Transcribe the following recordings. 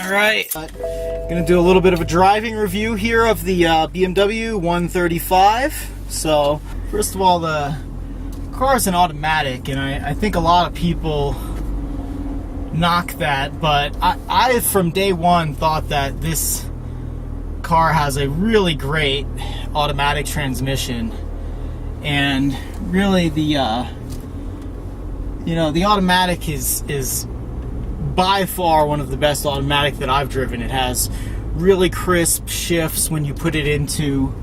Alright, gonna do a little bit of a driving review here of the BMW 135. So, first of all, the car is an automatic, and I think a lot of people knock that, but I from day one thought that this car has a really great automatic transmission, and really the the automatic is by far one of the best automatic that I've driven. It has really crisp shifts when you put it into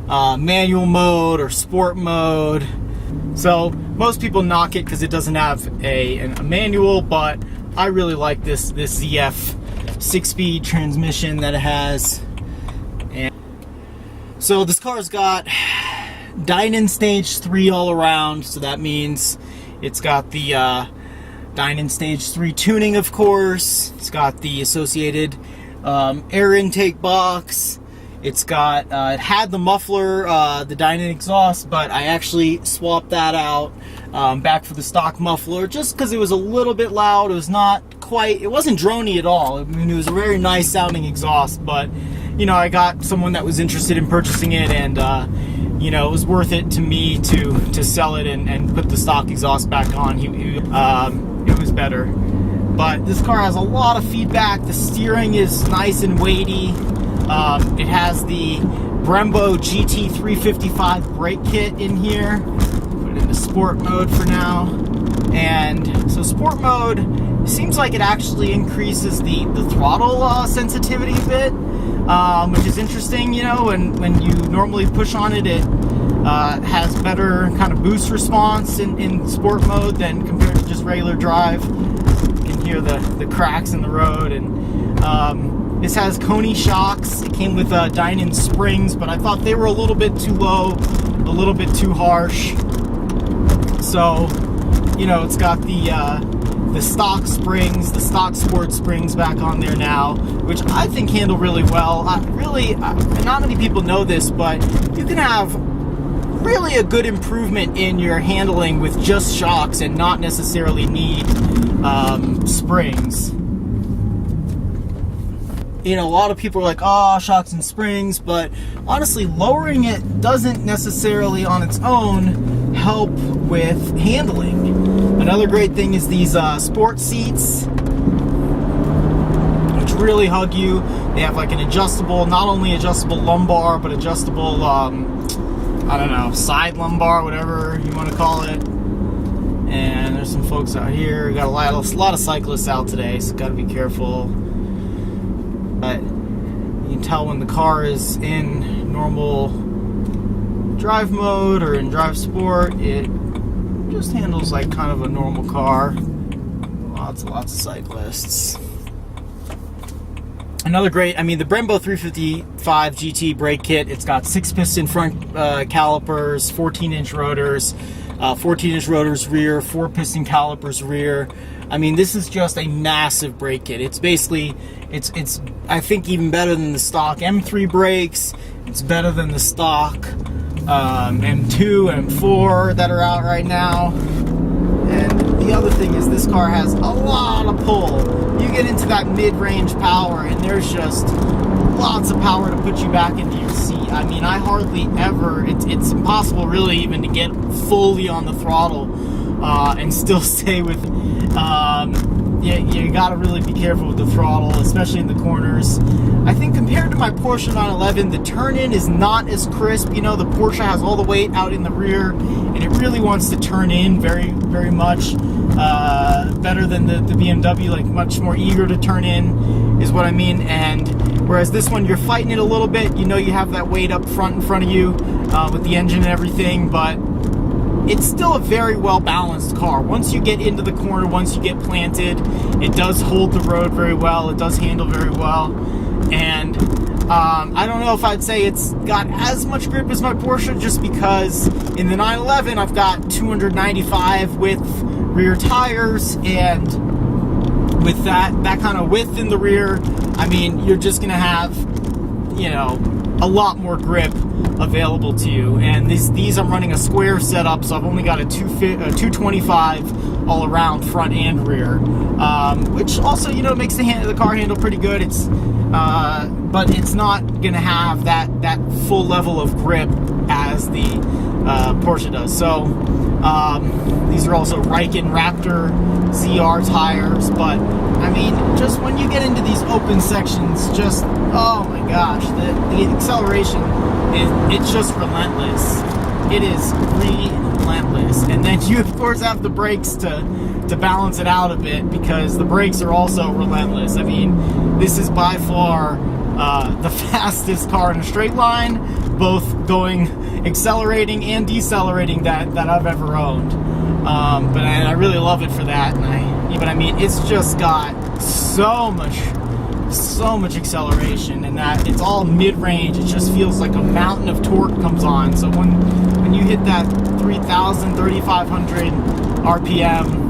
manual mode or sport mode. So most people knock it because it doesn't have a manual, but I really like this ZF 6-speed transmission that it has. And so this car's got Dinan Stage 3 all around, so that means it's got the Dinan Stage 3 tuning, of course. It's got the associated air intake box. It's got, it had the muffler, the Dinan exhaust, but I actually swapped that out back for the stock muffler just because it was a little bit loud. It was not quite, it wasn't droney at all. I mean, it was a very nice sounding exhaust, but, I got someone that was interested in purchasing it, and, it was worth it to me to sell it and put the stock exhaust back on. It was better. But this car has a lot of feedback. The steering is nice and weighty. It has the Brembo GT 355 brake kit in here. Put it into sport mode for now. And so sport mode seems like it actually increases the throttle sensitivity a bit, which is interesting. When you normally push on it, it has better kind of boost response in sport mode than compared to just regular drive. You can hear the cracks in the road. And this has Coney shocks. It came with Dinan springs, but I thought they were a little bit too low, a little bit too harsh. So, it's got the stock springs, the stock sport springs back on there now, which I think handle really well. Not many people know this, but you can have really a good improvement in your handling with just shocks and not necessarily need springs. A lot of people are like, oh, shocks and springs, but honestly, lowering it doesn't necessarily on its own help with handling. Another great thing is these sport seats, which really hug you. They have like an adjustable, not only adjustable lumbar, but adjustable, side lumbar, whatever you want to call it. And there's some folks out here. We got a lot of cyclists out today, so got to be careful. But you can tell when the car is in normal drive mode or in drive sport, it just handles like kind of a normal car. Lots of cyclists. Another great, the Brembo 355 GT brake kit. It's got 6-piston front calipers, 14-inch rotors, 14-inch rotors rear, 4-piston calipers rear. This is just a massive brake kit. It's basically, it's I think even better than the stock M3 brakes. It's better than the stock M2 and M4 that are out right now. And the other thing is this car has a lot of pull. You get into that mid-range power and there's just lots of power to put you back into your seat. I hardly ever, it's impossible really even to get fully on the throttle and still stay with, you gotta really be careful with the throttle, especially in the corners. I think compared to my Porsche 911, the turn-in is not as crisp. The Porsche has all the weight out in the rear, and it really wants to turn in very, very much better than the BMW, like much more eager to turn in, is what I mean. And whereas this one, you're fighting it a little bit. You have that weight up front in front of you with the engine and everything, but it's still a very well balanced car. Once you get into the corner, once you get planted, it does hold the road very well. It does handle very well. And I don't know if I'd say it's got as much grip as my Porsche, just because in the 911 I've got 295 width rear tires, and with that kind of width in the rear, you're just gonna have, a lot more grip available to you. And these I'm running a square setup, so I've only got a 225 all around, front and rear, which also, you know, makes the car handle pretty good. It's but it's not gonna have that full level of grip as the Porsche does. So these are also Riken Raptor ZR tires, but I mean, just when you get into these open sections, just, oh my gosh, the acceleration it's just relentless. It is relentless. And then you of course have the brakes to balance it out a bit, because the brakes are also relentless. I mean, this is by far the fastest car in a straight line, both accelerating and decelerating that I've ever owned. But I really love it for that. But I mean, it's just got so much acceleration, and that it's all mid-range. It just feels like a mountain of torque comes on. So when you hit that 3,000, 3,500 RPM,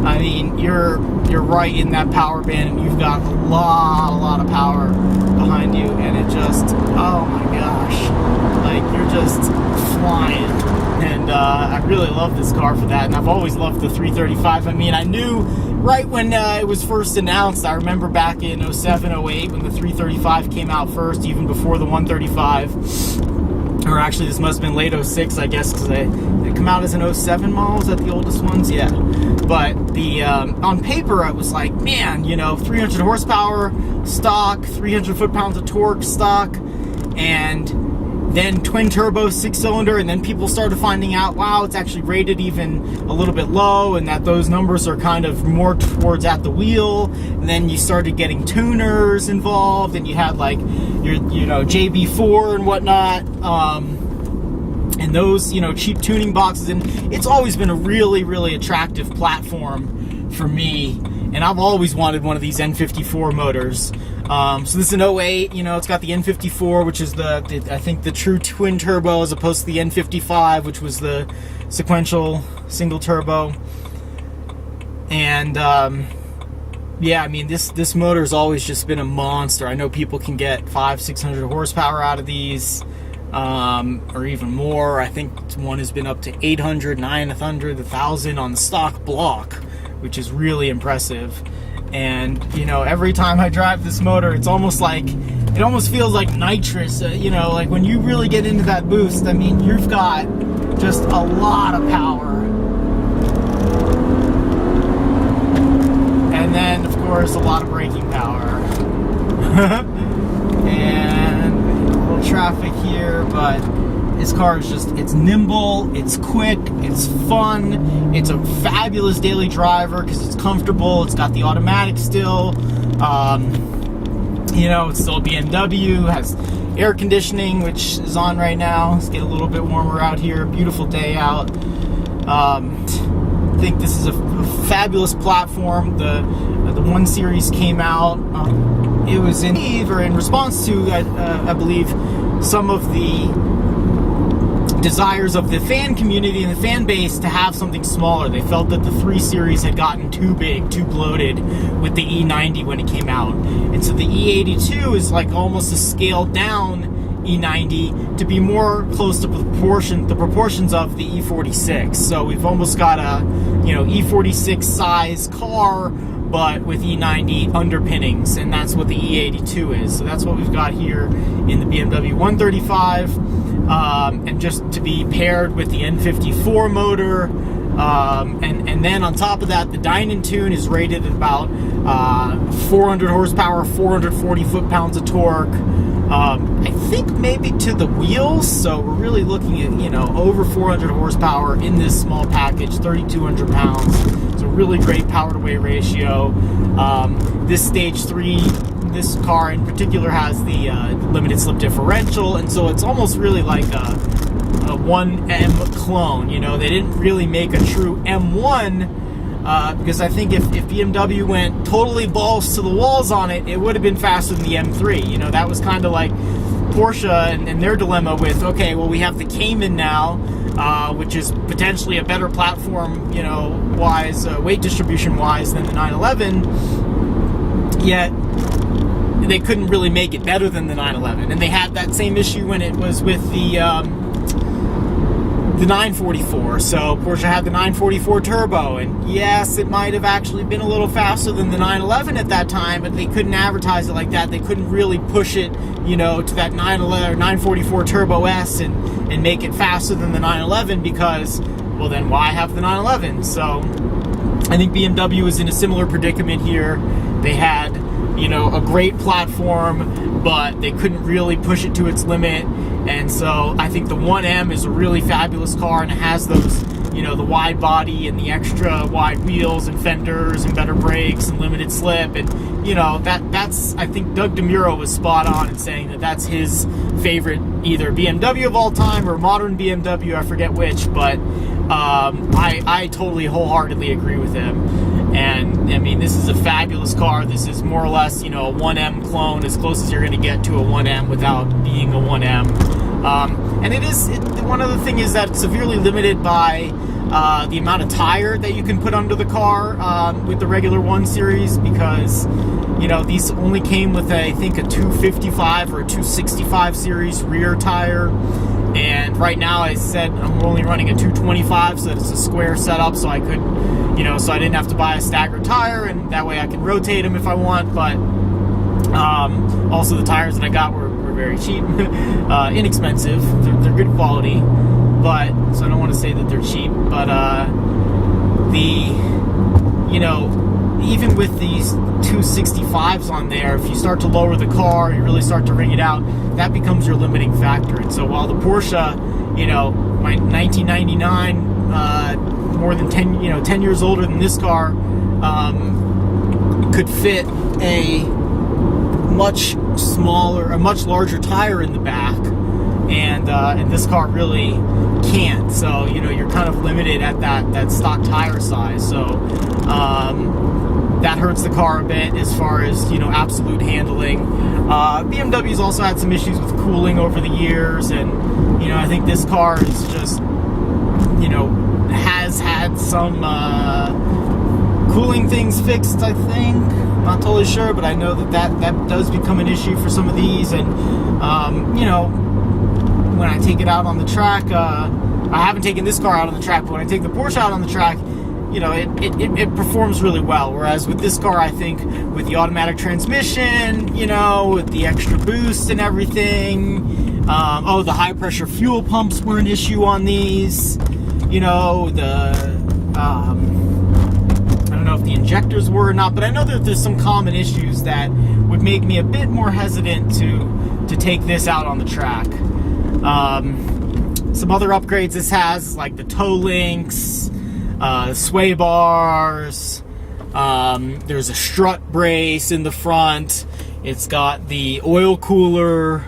I mean, you're right in that power band, and you've got a lot of power behind you, and it just, oh my gosh, like, you're just flying. And I really love this car for that, and I've always loved the 335. I mean, I knew right when it was first announced. I remember back in 07, 08 when the 335 came out first, even before the 135. Or actually, this must have been late 06, I guess, because they come out as an 07 model. Is that the oldest ones? Yeah. But the on paper, I was like, man, you know, 300 horsepower stock, 300 foot-pounds of torque stock, and then twin turbo 6-cylinder, and then people started finding out, wow, it's actually rated even a little bit low, and that those numbers are kind of more towards at the wheel. And then you started getting tuners involved, and you had like your, you know, JB4 and whatnot, and those, you know, cheap tuning boxes. And it's always been a really attractive platform for me, and I've always wanted one of these N54 motors. So this is an 08, you know, it's got the N54, which is I think the true twin turbo, as opposed to the N55, which was the sequential single turbo. And yeah, I mean, this motor's always just been a monster. I know people can get 500-600 horsepower out of these, or even more. I think one has been up to 800, 900, 1,000 on the stock block, which is really impressive. And, you know, every time I drive this motor, it almost feels like nitrous, you know, like when you really get into that boost, I mean, you've got just a lot of power. And then, of course, a lot of braking power. And a little traffic here, but this car is just, it's nimble, it's quick, it's fun, it's a fabulous daily driver because it's comfortable, it's got the automatic still, you know, it's still a BMW, has air conditioning, which is on right now. It's getting a little bit warmer out here, beautiful day out. I think this is a fabulous platform. The 1 Series came out, it was in response to, I believe, some of the desires of the fan community and the fan base to have something smaller. They felt that the 3 Series had gotten too big, too bloated with the E90 when it came out. And so the E82 is like almost a scaled down E90 to be more close to the proportions of the E46. So we've almost got a, you know, E46 size car, but with E90 underpinnings, and that's what the E82 is. So that's what we've got here in the BMW 135. And just to be paired with the N54 motor, and then on top of that, the Dinan tune is rated at about 400 horsepower, 440 foot-pounds of torque. I think maybe to the wheels, so we're really looking at, you know, over 400 horsepower in this small package, 3,200 pounds. It's a really great power-to-weight ratio. This Stage 3, this car in particular, has the limited slip differential, and so it's almost really like a 1M clone. You know, they didn't really make a true M1, because I think if BMW went totally balls to the walls on it, it would have been faster than the M3. You know, that was kind of like Porsche and their dilemma with, okay, well, we have the Cayman now, which is potentially a better platform, you know, wise, weight distribution wise than the 911, yet they couldn't really make it better than the 911. And they had that same issue when it was with the the 944. So Porsche had the 944 turbo, and yes, it might have actually been a little faster than the 911 at that time, but they couldn't advertise it like that. They couldn't really push it, you know, to that 911 or 944 turbo S and make it faster than the 911, because, well, then why have the 911? So I think BMW was in a similar predicament here. They had, you know, a great platform, but they couldn't really push it to its limit. And so I think the 1M is a really fabulous car, and it has those, you know, the wide body and the extra wide wheels and fenders and better brakes and limited slip. And, you know, that's, I think Doug DeMuro was spot on in saying that that's his favorite either BMW of all time or modern BMW, I forget which, but I totally wholeheartedly agree with him. And I mean, this is a fabulous car. This is more or less, you know, a 1M clone, as close as you're going to get to a 1M without being a 1M. And one other thing is that it's severely limited by the amount of tire that you can put under the car with the regular 1 Series, because, you know, these only came with, I think, a 255 or a 265 series rear tire. And right now, I said I'm only running a 225, so it's a square setup, so I could, you know, so I didn't have to buy a staggered tire, and that way I can rotate them if I want. But also the tires that I got were very cheap, inexpensive. They're good quality, but so I don't want to say that they're cheap. But you know, even with these 265s on there, if you start to lower the car, you really start to wring it out, that becomes your limiting factor. And so while the Porsche, you know, my 1999, more than 10 years older than this car, could fit a much larger tire in the back, and this car really can't. So, you know, you're kind of limited at that stock tire size. So that hurts the car a bit as far as, you know, absolute handling. BMW's also had some issues with cooling over the years, and, you know, I think this car is just, you know, has had some cooling things fixed, I think. Not totally sure, but I know that does become an issue for some of these. And you know, when I take it out on the track, I haven't taken this car out on the track, but when I take the Porsche out on the track, you know, it performs really well. Whereas with this car, I think with the automatic transmission, you know, with the extra boost and everything, the high pressure fuel pumps were an issue on these. You know, I don't know if the injectors were or not, but I know that there's some common issues that would make me a bit more hesitant to take this out on the track. Some other upgrades this has, like the toe links, sway bars, there's a strut brace in the front, it's got the oil cooler,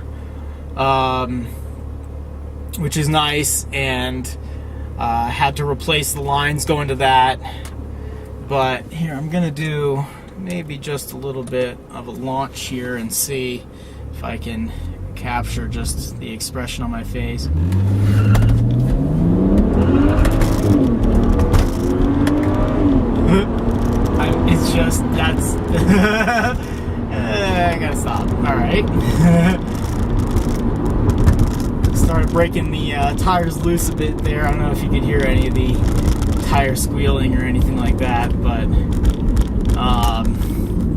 which is nice, and had to replace the lines going to that. But here, I'm gonna do maybe just a little bit of a launch here and see if I can capture just the expression on my face. It's just, that's I gotta stop. Alright. Started breaking the tires loose a bit there. I don't know if you could hear any of the tire squealing or anything like that, but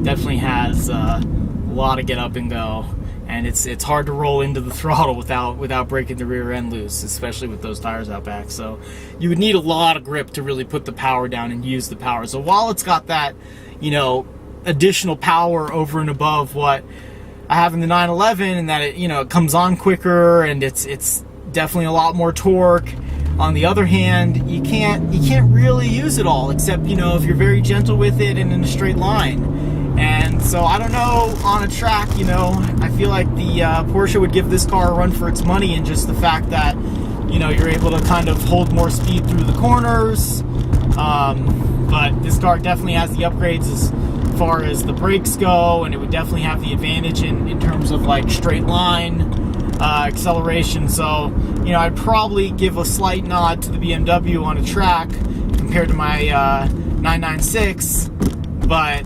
definitely has a lot of get up and go, and it's hard to roll into the throttle without breaking the rear end loose, especially with those tires out back. So you would need a lot of grip to really put the power down and use the power. So while it's got that, you know, additional power over and above what I have in the 911, and that it, you know, it comes on quicker, and it's definitely a lot more torque. On the other hand, you can't really use it all, except, you know, if you're very gentle with it and in a straight line. And so I don't know, on a track, you know, I feel like the Porsche would give this car a run for its money, in just the fact that, you know, you're able to kind of hold more speed through the corners. But this car definitely has the upgrades as far as the brakes go, and it would definitely have the advantage in terms of like straight line acceleration. So, you know, I'd probably give a slight nod to the BMW on a track compared to my 996, but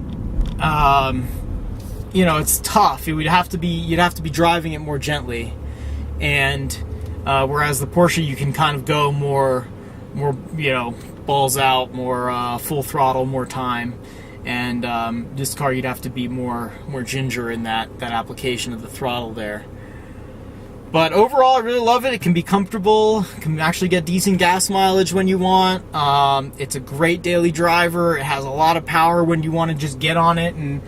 you know, it's tough. You'd have to be driving it more gently, and Whereas the Porsche, you can kind of go more, balls out, more full throttle, more time. And this car, you'd have to be more ginger in that application of the throttle there. But overall, I really love it. It can be comfortable. Can actually get decent gas mileage when you want. It's a great daily driver. It has a lot of power when you want to just get on it and,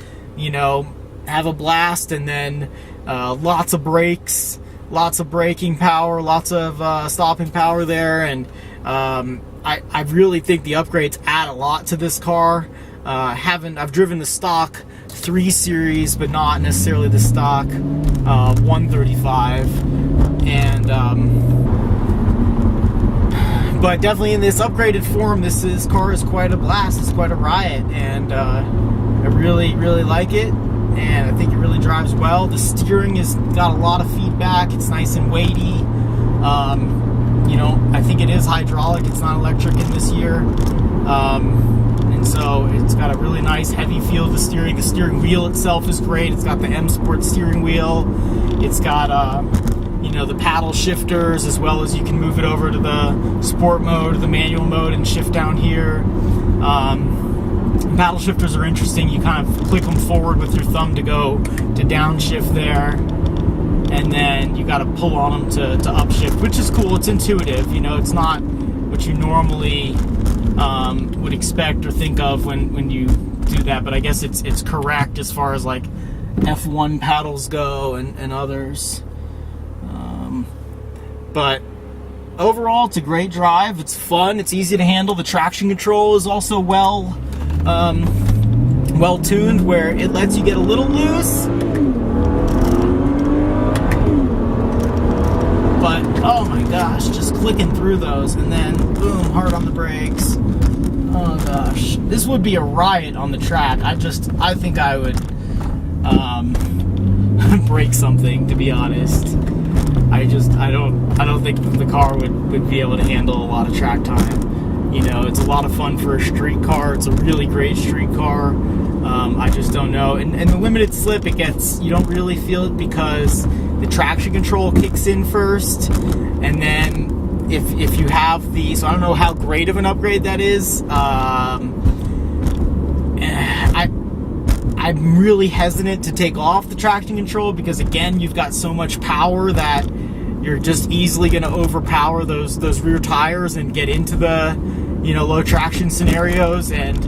have a blast. And then lots of brakes, lots of braking power, lots of stopping power there. And I really think the upgrades add a lot to this car. I've driven the stock 3 Series, but not necessarily the stock 135, and but definitely in this upgraded form, this car is quite a blast. It's quite a riot, and I really like it, and I think it really drives well. The steering has got a lot of feedback. It's nice and weighty. I think it is hydraulic. It's not electric in this year. And so it's got a really nice heavy feel to the steering. The steering wheel itself is great. It's got the M Sport steering wheel. It's got the paddle shifters, as well as you can move it over to the sport mode, the manual mode, and shift down here. Paddle shifters are interesting. You kind of click them forward with your thumb to go to downshift there, and then you got to pull on them to upshift, which is cool. It's intuitive. It's not what you normally would expect or think of when you do that, but I guess it's correct as far as like F1 paddles go and others. But overall, it's a great drive. It's fun. It's easy to handle. The traction control is also well tuned, where it lets you get a little loose. But oh my gosh, just clicking through those, and then boom, hard on the brakes. Oh gosh, this would be a riot on the track. I think I would break something, to be honest. I don't think the car would be able to handle a lot of track time. It's a lot of fun for a street car. It's a really great street car. I just don't know. And the limited slip, you don't really feel it because the traction control kicks in first, and then if you have so I don't know how great of an upgrade that is. I'm really hesitant to take off the traction control because, again, you've got so much power that you're just easily going to overpower those rear tires and get into the low traction scenarios. And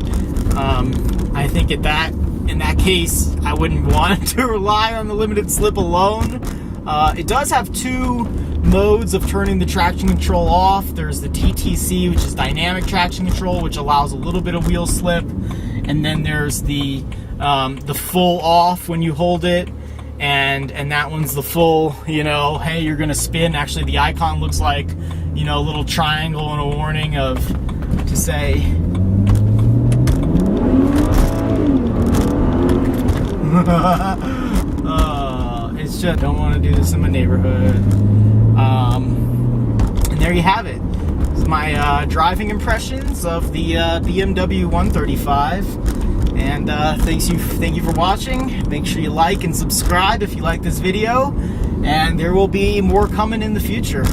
I think in that case, I wouldn't want to rely on the limited slip alone. It does have 2 modes of turning the traction control off. There's the TTC, which is dynamic traction control, which allows a little bit of wheel slip, and then there's the full off when you hold it, and that one's the full, hey, you're gonna spin. Actually, the icon looks like a little triangle and a warning to say it's just, don't want to do this in my neighborhood. And there you have it. It's my driving impressions of the BMW 135. And thank you for watching. Make sure you like and subscribe if you like this video. And there will be more coming in the future.